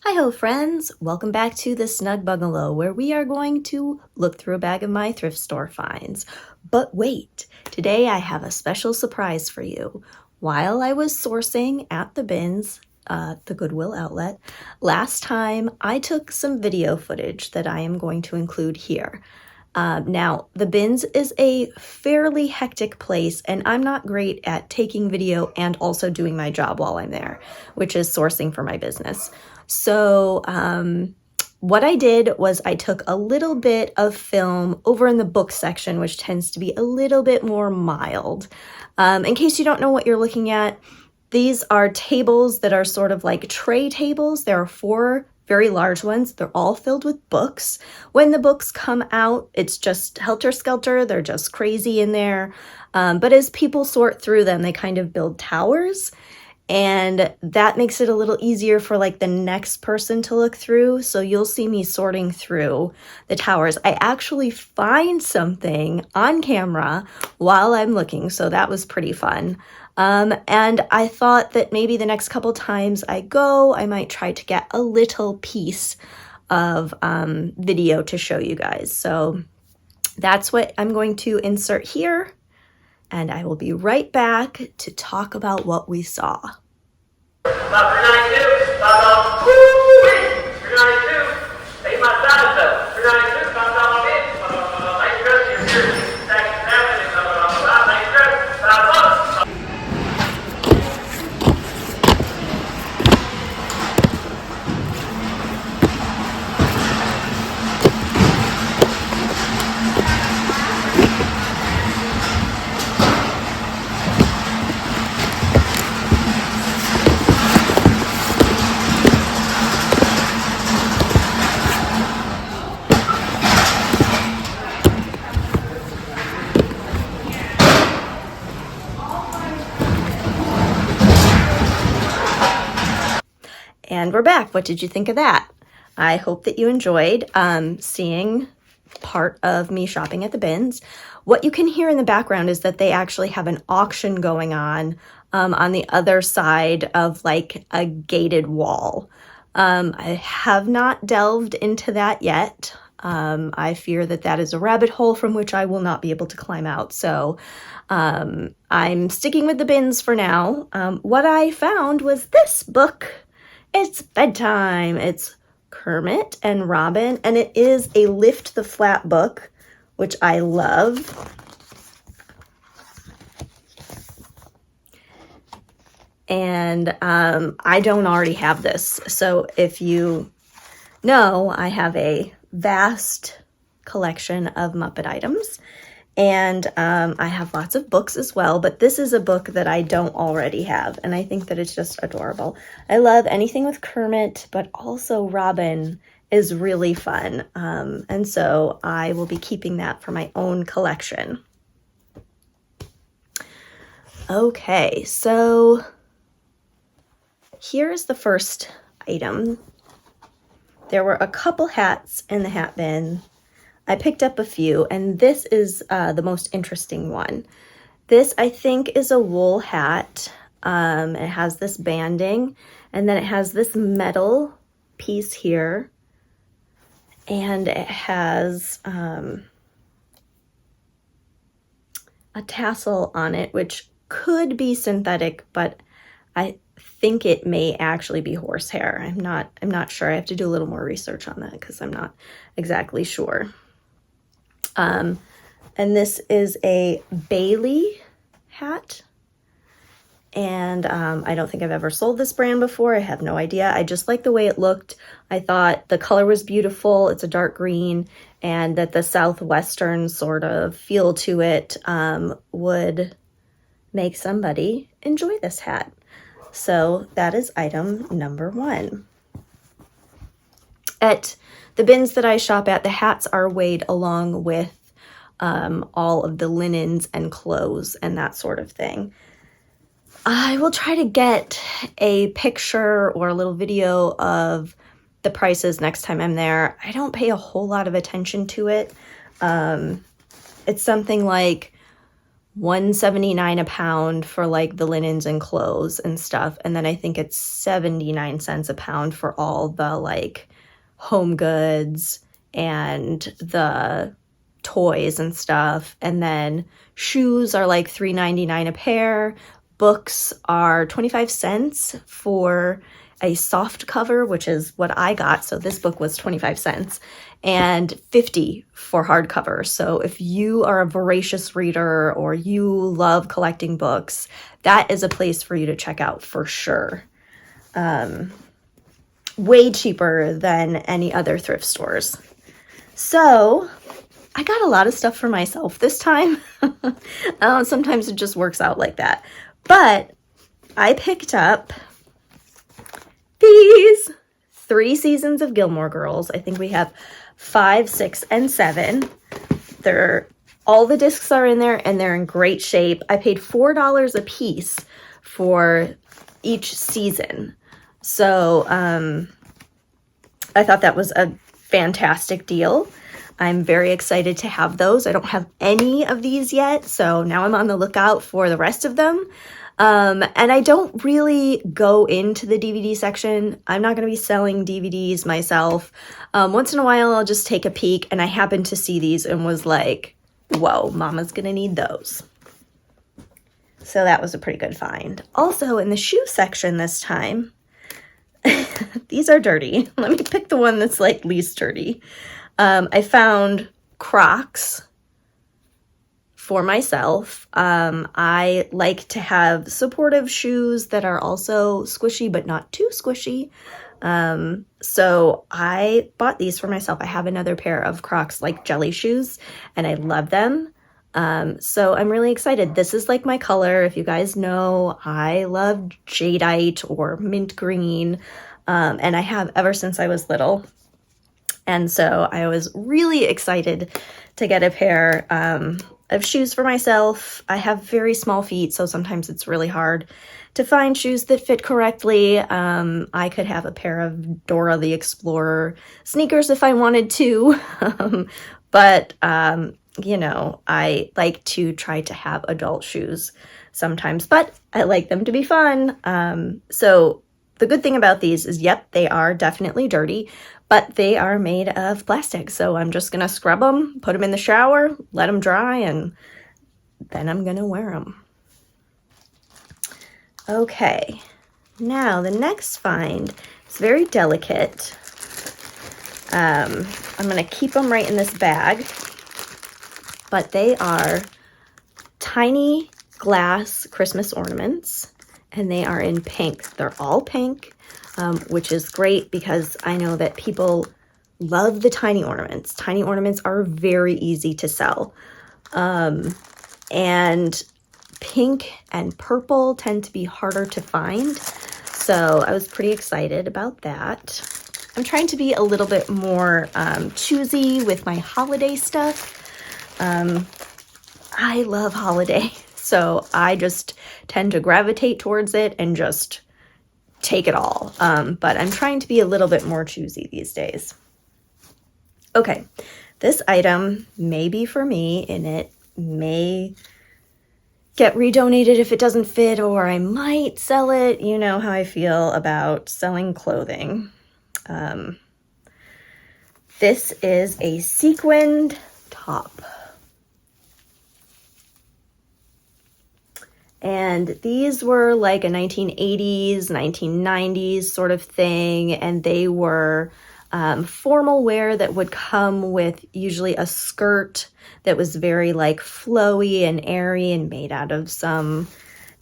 Hi-ho friends! Welcome back to the Snug Bungalow where we are going to look through a bag of my thrift store finds. But wait, today I have a special surprise for you. While I was sourcing at the bins, the Goodwill outlet, last time I took some video footage that I am going to include here. Now, the bins is a fairly hectic place, and I'm not great at taking video and also doing my job while I'm there, which is sourcing for my business. So what I did was I took a little bit of film over in the book section, which tends to be a little bit more mild. In case you don't know what you're looking at, these are tables that are sort of like tray tables. There are 4 very large ones. They're all filled with books. When the books come out, it's just helter-skelter. They're just crazy in there. But as people sort through them, they kind of build towers. And that makes it a little easier for like the next person to look through. So you'll see me sorting through the towers. I actually find something on camera while I'm looking. So that was pretty fun. And I thought that maybe the next couple times I go, I might try to get a little piece of video to show you guys. So that's what I'm going to insert here. And I will be right back to talk about what we saw. Stop 392, stop off, woo-wee, 392, 8 miles south, 392, stop off in, thank you, Chris, you're here, thank you, thank you, stop off. And we're back. What did you think of that? I hope that you enjoyed seeing part of me shopping at the bins. What you can hear in the background is that they actually have an auction going on the other side of like a gated wall. I have not delved into that yet. I fear that that is a rabbit hole from which I will not be able to climb out. So I'm sticking with the bins for now. What I found was this book. It's bedtime. It's Kermit and Robin, and it is a lift the flap book, which I love. And I don't already have this. So if you know, I have a vast collection of Muppet items. And I have lots of books as well, but this is a book that I don't already have, and I think that it's just adorable. I love anything with Kermit, but also Robin is really fun, and so I will be keeping that for my own collection. Okay, so here's the first item. There were a couple hats in the hat bin. I picked up a few, and this is the most interesting one. This, I think, is a wool hat. It has this banding, and then it has this metal piece here, and it has a tassel on it, which could be synthetic, but I think it may actually be horsehair. I'm not sure. I have to do a little more research on that because I'm not exactly sure. And this is a Bailey hat, and I don't think I've ever sold this brand before. I have no idea. I just like the way it looked. I thought the color was beautiful. It's a dark green, and that the southwestern sort of feel to it would make somebody enjoy this hat. So that is item number 1. At the bins that I shop at, the hats are weighed along with all of the linens and clothes and that sort of thing. I will try to get a picture or a little video of the prices next time I'm there. I don't pay a whole lot of attention to it. It's something like $1.79 a pound for like the linens and clothes and stuff. And then I think it's 79 cents a pound for all the like home goods and the toys and stuff. And then shoes are like $3.99 a pair. Books are 25 cents for a soft cover, which is what I got. So this book was 25 cents and 50 for hardcover. So if you are a voracious reader or you love collecting books, that is a place for you to check out for sure. Way cheaper than any other thrift stores. So I got a lot of stuff for myself this time. Sometimes it just works out like that. But I picked up these 3 seasons of Gilmore Girls. I think we have 5, 6, and 7. All the discs are in there and they're in great shape. I paid $4 a piece for each season. So I thought that was a fantastic deal. I'm very excited to have those. I don't have any of these yet, so now I'm on the lookout for the rest of them. And I don't really go into the DVD section. I'm not going to be selling DVDs myself. Once in a while, I'll just take a peek, and I happened to see these and was like, whoa, mama's going to need those. So that was a pretty good find. Also, in the shoe section this time, these are dirty. Let me pick the one that's like least dirty. I found Crocs for myself. I like to have supportive shoes that are also squishy, but not too squishy. So I bought these for myself. I have another pair of Crocs like jelly shoes and I love them. So I'm really excited. This is like my color. If you guys know, I love jadeite or mint green. And I have ever since I was little. And so I was really excited to get a pair of shoes for myself. I have very small feet, so sometimes it's really hard to find shoes that fit correctly. I could have a pair of Dora the Explorer sneakers if I wanted to. But you know, I like to try to have adult shoes sometimes, but I like them to be fun. So the good thing about these is, yep, they are definitely dirty, but they are made of plastic. So I'm just going to scrub them, put them in the shower, let them dry, and then I'm going to wear them. Okay, now the next find is very delicate. I'm going to keep them right in this bag, but they are tiny glass Christmas ornaments, and they are in pink. They're all pink, which is great because I know that people love the tiny ornaments. Tiny ornaments are very easy to sell. And pink and purple tend to be harder to find. So I was pretty excited about that. I'm trying to be a little bit more choosy with my holiday stuff. I love holiday, so I just tend to gravitate towards it and just take it all. But I'm trying to be a little bit more choosy these days. Okay, this item may be for me, and it may get redonated if it doesn't fit, or I might sell it. You know how I feel about selling clothing. This is a sequined top. And these were like a 1980s, 1990s sort of thing, and they were formal wear that would come with usually a skirt that was very like flowy and airy and made out of some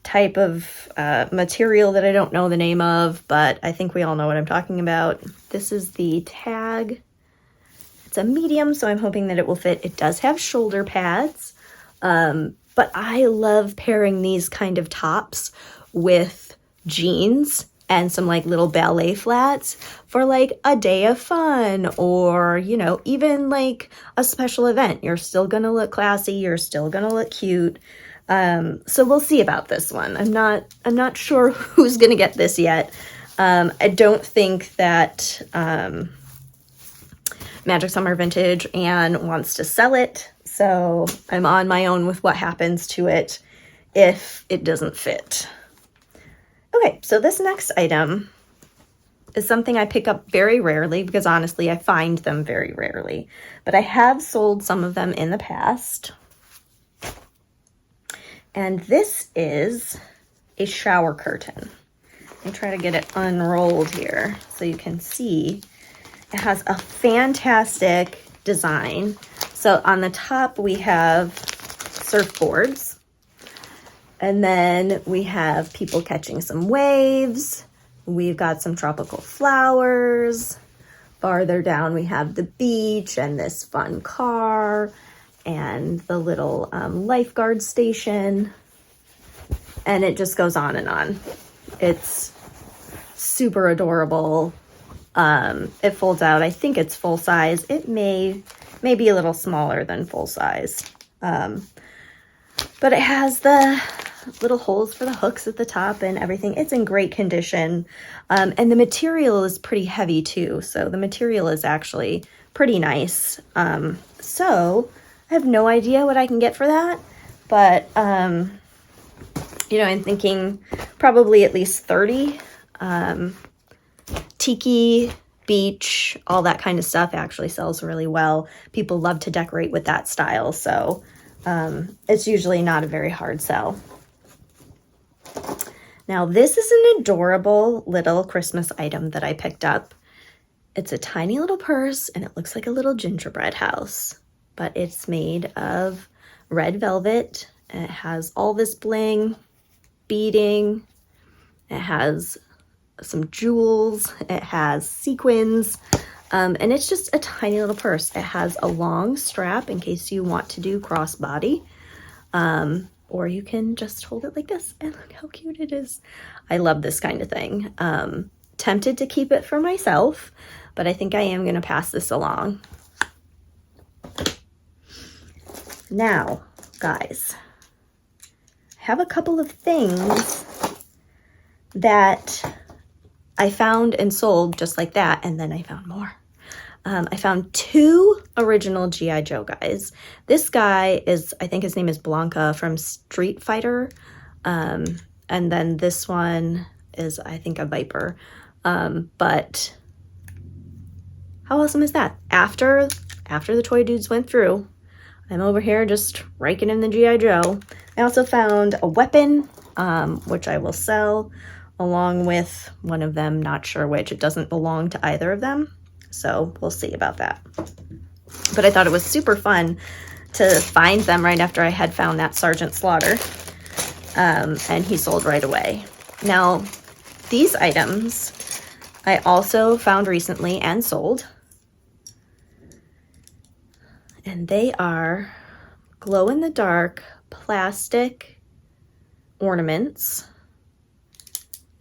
type of material that I don't know the name of, but I think we all know what I'm talking about. This is the tag. It's a medium, so I'm hoping that it will fit. It does have shoulder pads, but I love pairing these kind of tops with jeans and some like little ballet flats for like a day of fun, or, you know, even like a special event. You're still gonna look classy, you're still gonna look cute. So we'll see about this one. I'm not sure who's gonna get this yet. I don't think that Magic Summer Vintage Anne wants to sell it, So I'm on my own with what happens to it if it doesn't fit. Okay, so this next item is something I pick up very rarely because honestly I find them very rarely, but I have sold some of them in the past. And this is a shower curtain. Let me try to get it unrolled here so you can see. It has a fantastic design. So on the top we have surfboards, and then we have people catching some waves. We've got some tropical flowers. Farther down we have the beach and this fun car and the little lifeguard station. And it just goes on and on. It's super adorable. It folds out. I think it's full size. It may be a little smaller than full size. But it has the little holes for the hooks at the top and everything. It's in great condition. And the material is pretty heavy too. So the material is actually pretty nice. So I have no idea what I can get for that. But, you know, I'm thinking probably at least 30. Tiki, beach, all that kind of stuff actually sells really well. People love to decorate with that style. So it's usually not a very hard sell. Now this is an adorable little Christmas item that I picked up. It's a tiny little purse and it looks like a little gingerbread house, but it's made of red velvet and it has all this bling, beading. It has some jewels, it has sequins, and it's just a tiny little purse. It has a long strap in case you want to do crossbody. Or you can just hold it like this and look how cute it is. I love this kind of thing. Tempted to keep it for myself, but I think I am gonna pass this along. Now, guys, I have a couple of things that I found and sold just like that, and then I found more. I found 2 original G.I. Joe guys. This guy is, I think his name is Blanca from Street Fighter. And then this one is, I think, a Viper. But how awesome is that? After the toy dudes went through, I'm over here just raking in the G.I. Joe. I also found a weapon, which I will sell, along with one of them, not sure which. It doesn't belong to either of them. So we'll see about that. But I thought it was super fun to find them right after I had found that Sergeant Slaughter. And he sold right away. Now, these items I also found recently and sold. And they are glow-in-the-dark plastic ornaments.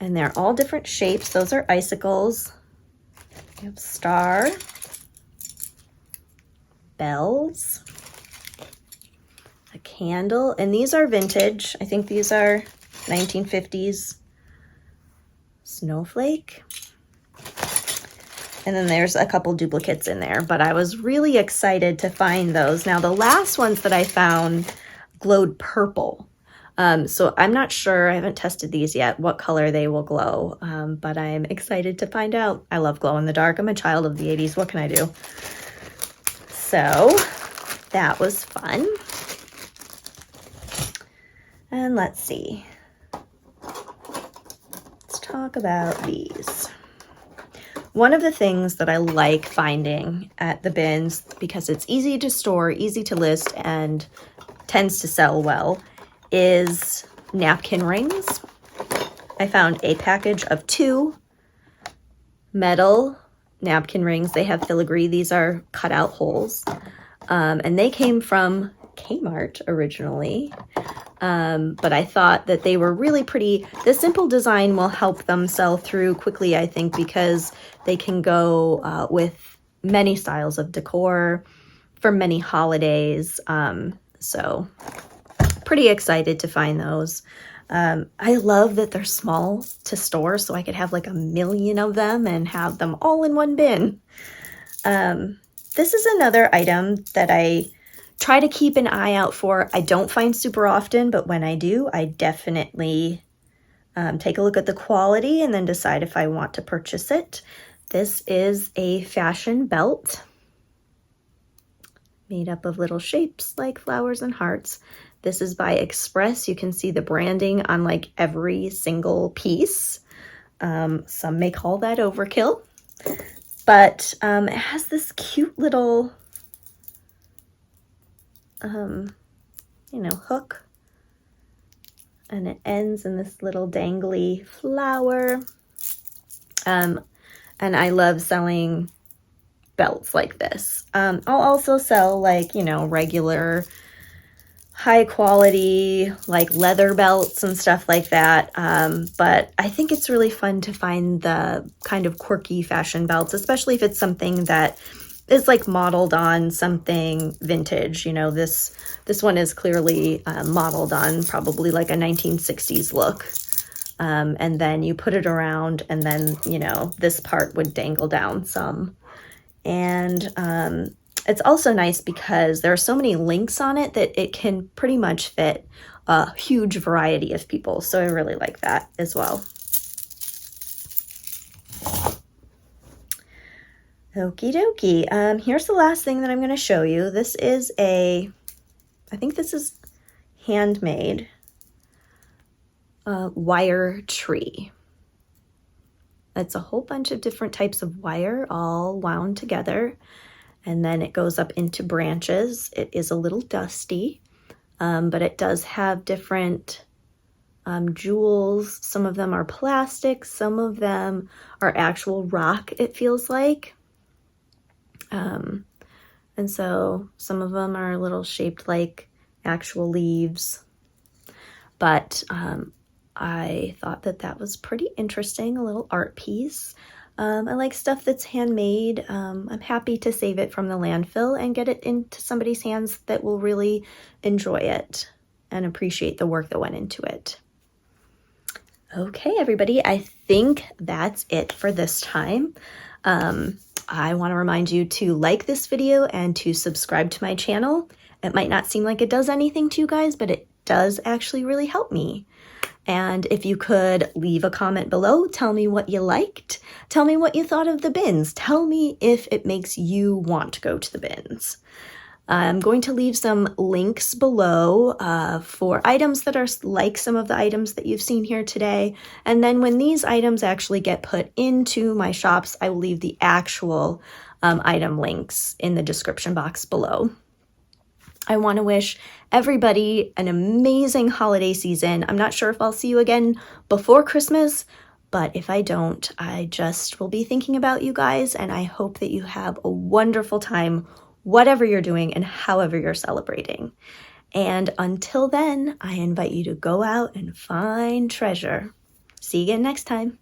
And they're all different shapes. Those are icicles. We have star, bells, a candle, and these are vintage. I think these are 1950s snowflake. And then there's a couple duplicates in there, but I was really excited to find those. Now the last ones that I found glowed purple. So I'm not sure, I haven't tested these yet, what color they will glow, but I'm excited to find out. I love glow in the dark. I'm a child of the 80s. What can I do? So that was fun. And let's see. Let's talk about these. One of the things that I like finding at the bins, because it's easy to store, easy to list, and tends to sell well, is napkin rings. I found a package of 2 metal napkin rings. They have filigree. These are cut out holes. And they came from Kmart originally. But I thought that they were really pretty. The simple design will help them sell through quickly, I think, because they can go with many styles of decor for many holidays. So pretty excited to find those. I love that they're small to store, so I could have like 1 million of them and have them all in one bin. This is another item that I try to keep an eye out for. I don't find super often, but when I do, I definitely take a look at the quality and then decide if I want to purchase it. This is a fashion belt made up of little shapes like flowers and hearts. This is by Express. You can see the branding on like every single piece. Some may call that overkill, but it has this cute little, hook, and it ends in this little dangly flower. And I love selling belts like this. I'll also sell like, regular high quality like leather belts and stuff like that. But I think it's really fun to find the kind of quirky fashion belts, especially if it's something that is like modeled on something vintage. This one is clearly modeled on probably like a 1960s look. And then you put it around and then, this part would dangle down some. And it's also nice because there are so many links on it that it can pretty much fit a huge variety of people. So I really like that as well. Okie dokie. Here's the last thing that I'm going to show you. This is I think this is handmade wire tree. It's a whole bunch of different types of wire all wound together, and then it goes up into branches. It is a little dusty, but it does have different jewels. Some of them are plastic, some of them are actual rock, it feels like. And so some of them are a little shaped like actual leaves, but I thought that was pretty interesting, a little art piece. I like stuff that's handmade. I'm happy to save it from the landfill and get it into somebody's hands that will really enjoy it and appreciate the work that went into it. Okay, everybody, I think that's it for this time. I want to remind you to like this video and to subscribe to my channel. It might not seem like it does anything to you guys, but it does actually really help me. And if you could leave a comment below, tell me what you liked. Tell me what you thought of the bins. Tell me if it makes you want to go to the bins. I'm going to leave some links below for items that are like some of the items that you've seen here today. And then when these items actually get put into my shops, I will leave the actual item links in the description box below. I want to wish everybody an amazing holiday season. I'm not sure if I'll see you again before Christmas, but if I don't, I just will be thinking about you guys, and I hope that you have a wonderful time, whatever you're doing and however you're celebrating. And until then, I invite you to go out and find treasure. See you again next time.